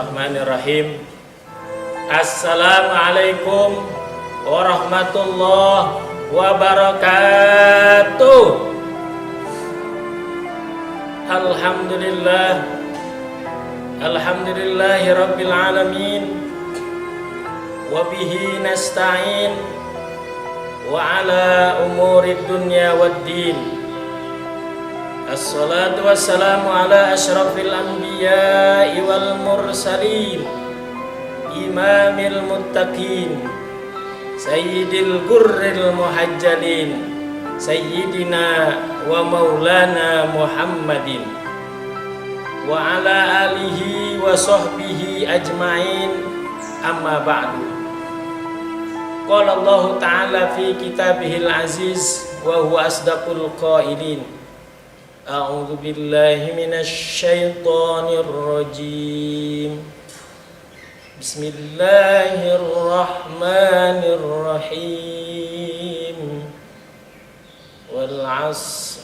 Bismillahirrahmanirrahim. Assalamualaikum warahmatullahi wabarakatuh. Alhamdulillahi rabbil alamin. Wabihi nasta'in wa ala umurid dunya waddin. Assalatu wassalamu ala asyrafil anbiya'i wal mursalin, imamil muttaqin, sayyidil gurril muhajjalin, sayyidina wa maulana Muhammadin wa ala alihi wa sahbihi ajma'in, amma ba'du. Qala Allah ta'ala fi kitabihil aziz wa huwa asdaqul qailin. A'udzu billahi minasy syaithanir rajim. Bismillahirrahmanirrahim. Wal 'asr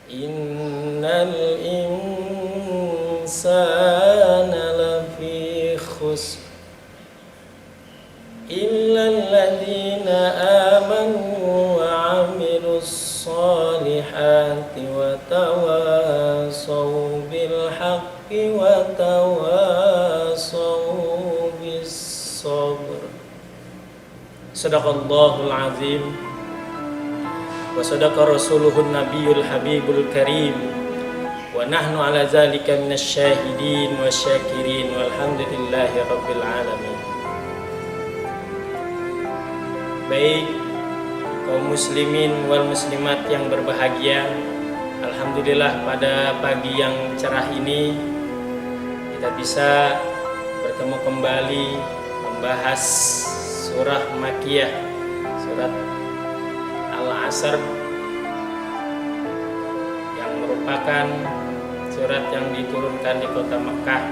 innal insana lafi khusr illal ladzina amanu wa 'amilus salihati wa tawasaw bil haqqi wa tawasaw bis sabr. Shadaqallahul azim wa sadaqa rasuluhun nabiyul habibul karim wa nahnu ala zalika minasy syahidin wasyakirin walhamdulillahi rabbil alamin. Baik kaum muslimin wal muslimat yang berbahagia, alhamdulillah pada pagi yang cerah ini kita bisa bertemu kembali membahas surah Makkiyah, surat Al-Asr, yang merupakan surat yang diturunkan di kota Makkah.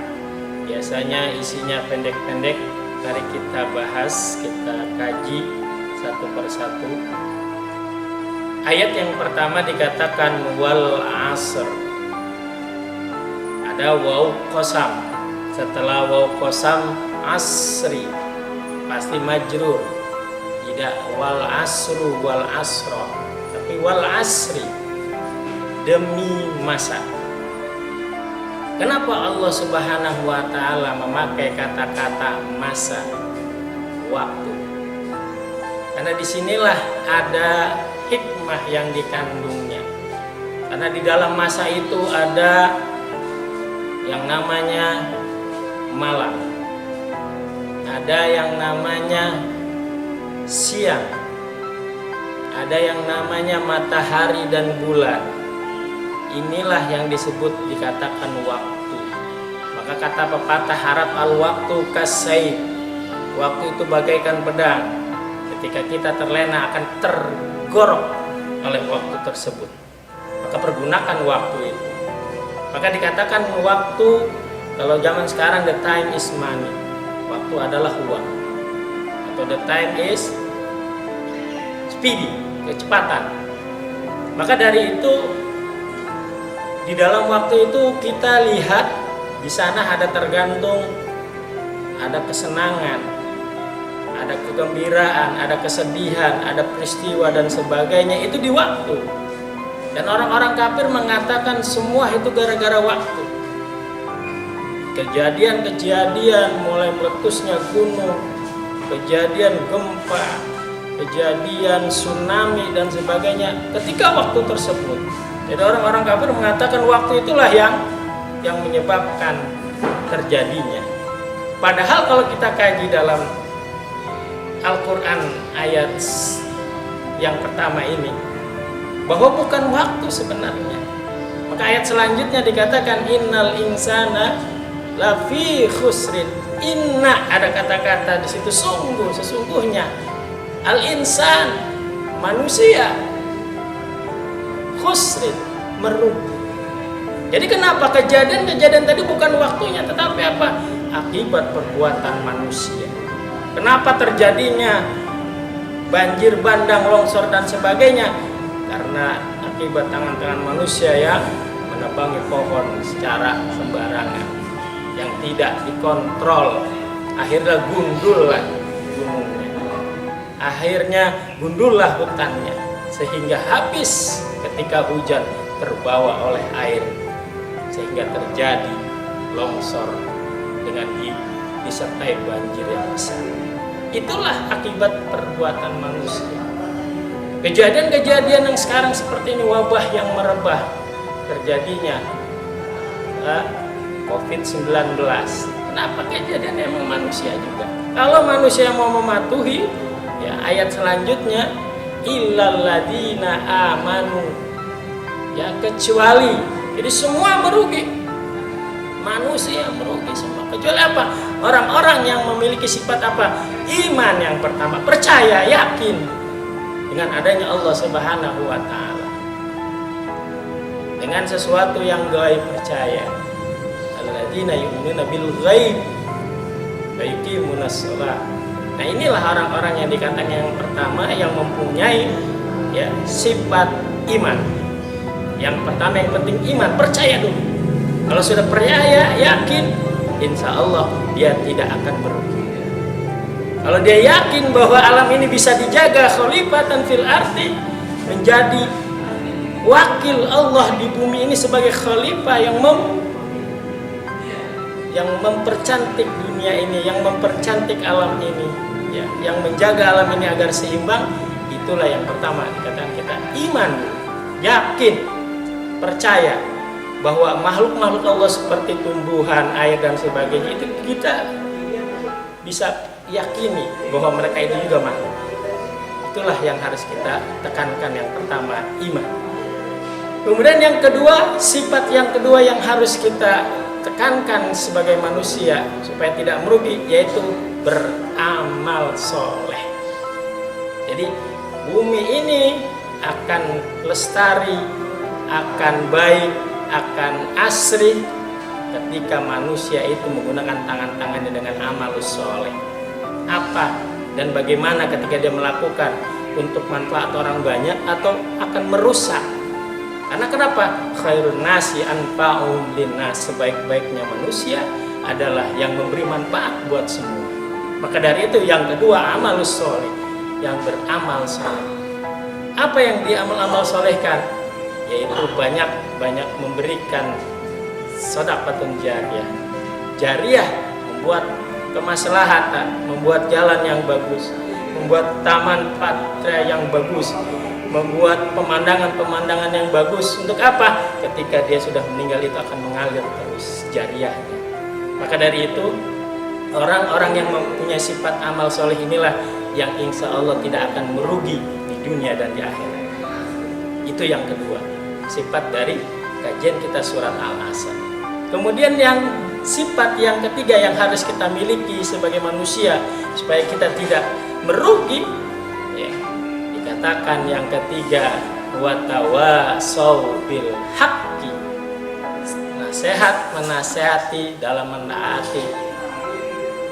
Biasanya isinya pendek-pendek, mari kita bahas, kita kaji satu persatu. Ayat yang pertama dikatakan wal asr. Ada waw qasam. Setelah waw qasam asri pasti majrur. Tidak wal asru wal asra, tapi wal asri, demi masa. Kenapa Allah Subhanahu wa taala memakai kata-kata masa, waktu? Karena disinilah ada hikmah yang dikandungnya. Karena di dalam masa itu ada yang namanya malam, ada yang namanya siang, ada yang namanya matahari dan bulan. Inilah yang disebut dikatakan waktu. Maka kata pepatah Arab, al-waktu kasayf, waktu itu bagaikan pedang. Ketika kita terlena akan tergorok oleh waktu tersebut, maka pergunakan waktu itu. Maka dikatakan waktu, kalau zaman sekarang the time is money, waktu adalah uang, atau the time is speedy, kecepatan. Maka dari itu di dalam waktu itu kita lihat di sana ada tergantung, ada kesenangan, ada kegembiraan, ada kesedihan, ada peristiwa dan sebagainya, itu di waktu. Dan orang-orang kafir mengatakan semua itu gara-gara waktu. Kejadian-kejadian mulai meletusnya gunung, kejadian gempa, kejadian tsunami dan sebagainya ketika waktu tersebut. Jadi orang-orang kafir mengatakan waktu itulah yang menyebabkan terjadinya. Padahal kalau kita kaji dalam Al-Quran ayat yang pertama ini, bahwa bukan waktu sebenarnya. Maka ayat selanjutnya dikatakan innal insana lafi khusrin. Inna, ada kata-kata di situ, sungguh, sesungguhnya. Al-insan, manusia, khusrin, merugi. Jadi kenapa kejadian-kejadian tadi bukan waktunya, tetapi apa? Akibat perbuatan manusia. Kenapa terjadinya banjir bandang, longsor dan sebagainya? Karena akibat tangan-tangan manusia yang menebangi pohon secara sembarangan. yang tidak dikontrol, akhirnya gundullah gunungnya, akhirnya gundullah hutannya, sehingga habis ketika hujan terbawa oleh air, sehingga terjadi longsor dengan disertai banjir yang besar. Itulah akibat perbuatan manusia. Kejadian-kejadian yang sekarang seperti ini, wabah yang merebah, terjadinya COVID-19. Kenapa kejadian emang manusia juga? Kalau manusia mau mematuhi, ya ayat selanjutnya, illal ladina amanu, ya kecuali, jadi semua merugi, manusia merugi semua, kecuali apa? Orang-orang yang memiliki sifat apa? Iman yang pertama, percaya, yakin dengan adanya Allah Subhanahu wa Ta'ala, dengan sesuatu yang gaib, percaya. Alladzina yu'minuna bil ghaib wa yuqimunas shalah. Nah, inilah orang-orang yang dikatakan yang pertama yang mempunyai ya sifat iman. Yang pertama yang penting iman, percaya dulu. Kalau sudah percaya, yakin, insya Allah dia tidak akan merugi. Kalau dia yakin bahwa alam ini bisa dijaga, khalifatan fil ardi, menjadi wakil Allah di bumi ini sebagai khalifah yang mempercantik dunia ini, yang mempercantik alam ini, ya, yang menjaga alam ini agar seimbang. Itulah yang pertama dikatakan kita iman, yakin, percaya bahwa makhluk-makhluk Allah seperti tumbuhan, air dan sebagainya itu kita bisa yakini bahwa mereka itu juga makhluk. Itulah yang harus kita tekankan, yang pertama iman. Kemudian yang kedua, sifat yang kedua yang harus kita tekankan sebagai manusia supaya tidak merugi, yaitu beramal soleh. Jadi bumi ini akan lestari, akan baik, akan asri ketika manusia itu menggunakan tangan-tangannya dengan amal soleh. Apa dan bagaimana ketika dia melakukan untuk manfaat orang banyak atau akan merusak? Karena kenapa? Khairun nasi anfa'uhum linnas, sebaik-baiknya manusia adalah yang memberi manfaat buat semua. Maka dari itu yang kedua, amalus soleh, yang beramal soleh. Apa yang diamal-amal solehkan? Yaitu banyak memberikan sedekahun jariyah. Jariyah membuat kemaslahatan, membuat jalan yang bagus, membuat taman patra yang bagus, membuat pemandangan-pemandangan yang bagus. Untuk apa? Ketika dia sudah meninggal itu akan mengalir terus jariyahnya. Maka dari itu orang-orang yang mempunyai sifat amal soleh inilah yang insya Allah tidak akan merugi di dunia dan di akhirat. Itu yang kedua, sifat dari kajian kita surat Al-Asr. Kemudian yang sifat yang ketiga yang harus kita miliki sebagai manusia supaya kita tidak merugi, ya, dikatakan yang ketiga, watawasau bil haqqi, nasihat menasehati dalam menaati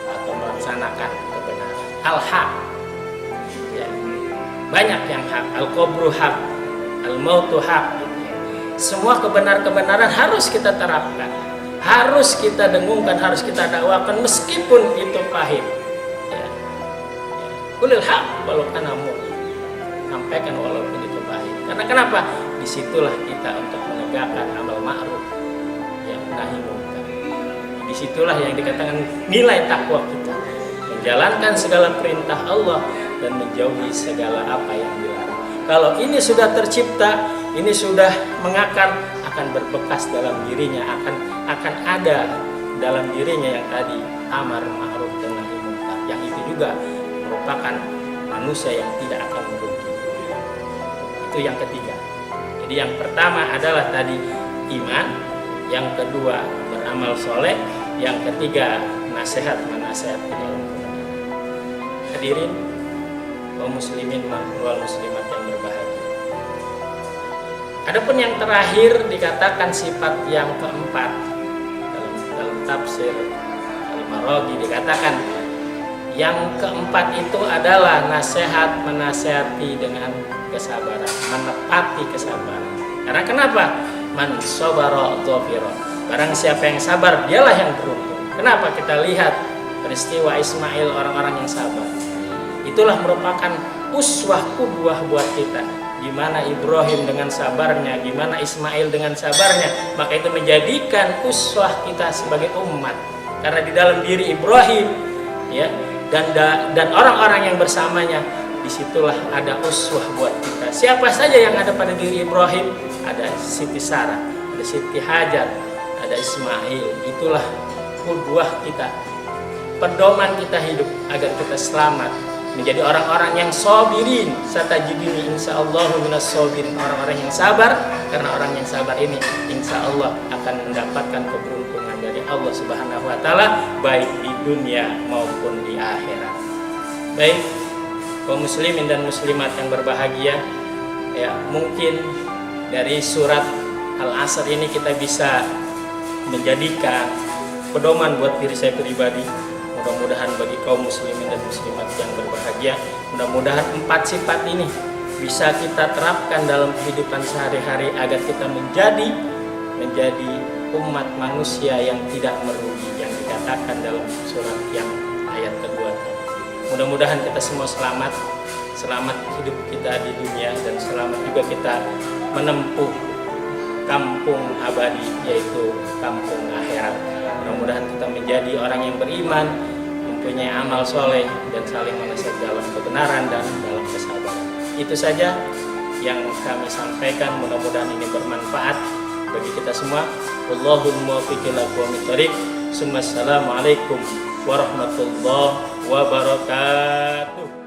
atau melaksanakan kebenaran. Al-haq, ya, banyak yang hak, al-qabru haq, al-mautu haq. Semua kebenaran harus kita terapkan, harus kita dengungkan, harus kita dakwakan meskipun itu pahit. Kulil haq walau kana mur, sampaikan walaupun itu pahit. Karena kenapa? Disitulah kita untuk menegakkan amal ma'ruf yang nahi munkar. Disitulah yang dikatakan nilai takwa kita, menjalankan segala perintah Allah dan menjauhi segala apa yang dilarang. Kalau ini sudah tercipta, ini sudah mengakar, akan berbekas dalam dirinya, akan ada dalam dirinya yang tadi amar ma'ruf dan nahi munkar. Yang itu juga merupakan manusia yang tidak akan merugi. Itu yang ketiga. Jadi yang pertama adalah tadi iman, yang kedua beramal soleh, yang ketiga nasihat menasehati dalam kebenaran. Hadirin kaum muslimin wal muslimat yang berbahagia. Adapun yang terakhir dikatakan sifat yang keempat dalam tafsir Al-Maraghi dikatakan yang keempat itu adalah nasihat menasehati dengan kesabaran, menepati kesabaran. Karena kenapa? Man sabara dhafira. Barang siapa yang sabar, dialah yang beruntung. Kenapa? Kita lihat peristiwa Ismail, orang-orang yang sabar. Itulah merupakan uswah qudwah buat kita. Gimana Ibrahim dengan sabarnya, gimana Ismail dengan sabarnya, maka itu menjadikan uswah kita sebagai umat. Karena di dalam diri Ibrahim, ya, dan orang-orang yang bersamanya, disitulah ada uswah buat kita. Siapa saja yang ada pada diri Ibrahim, ada Siti Sarah, ada Siti Hajar, ada Ismail. Itulah qudwah kita, pedoman kita hidup agar kita selamat, menjadi orang-orang yang sabirin. Satajiduni insyaallah minas sabirin, orang-orang yang sabar. Karena orang yang sabar ini insyaallah akan mendapatkan keberuntungan dari Allah Subhanahu wa taala, baik di dunia maupun di akhirat. Baik kaum muslimin dan muslimat yang berbahagia, ya, mungkin dari surat Al-Asr ini kita bisa menjadikan pedoman buat diri saya pribadi. Mudah-mudahan bagi kaum muslimin dan muslimat yang berbahagia, mudah-mudahan 4 sifat ini bisa kita terapkan dalam kehidupan sehari-hari agar kita menjadi umat manusia yang tidak merugi, yang dikatakan dalam surat yang ayat kedua. Mudah-mudahan kita semua selamat hidup kita di dunia, dan selamat juga kita menempuh kampung abadi, yaitu kampung akhirat. Mudah-mudahan kita menjadi orang yang beriman, mempunyai amal soleh, dan saling menasihat dalam kebenaran dan dalam kesabaran. Itu saja yang kami sampaikan. Mudah-mudahan ini bermanfaat bagi kita semua. Wallahul muwaffiq ila aqwamit thoriq. Assalamualaikum warahmatullahi wabarakatuh.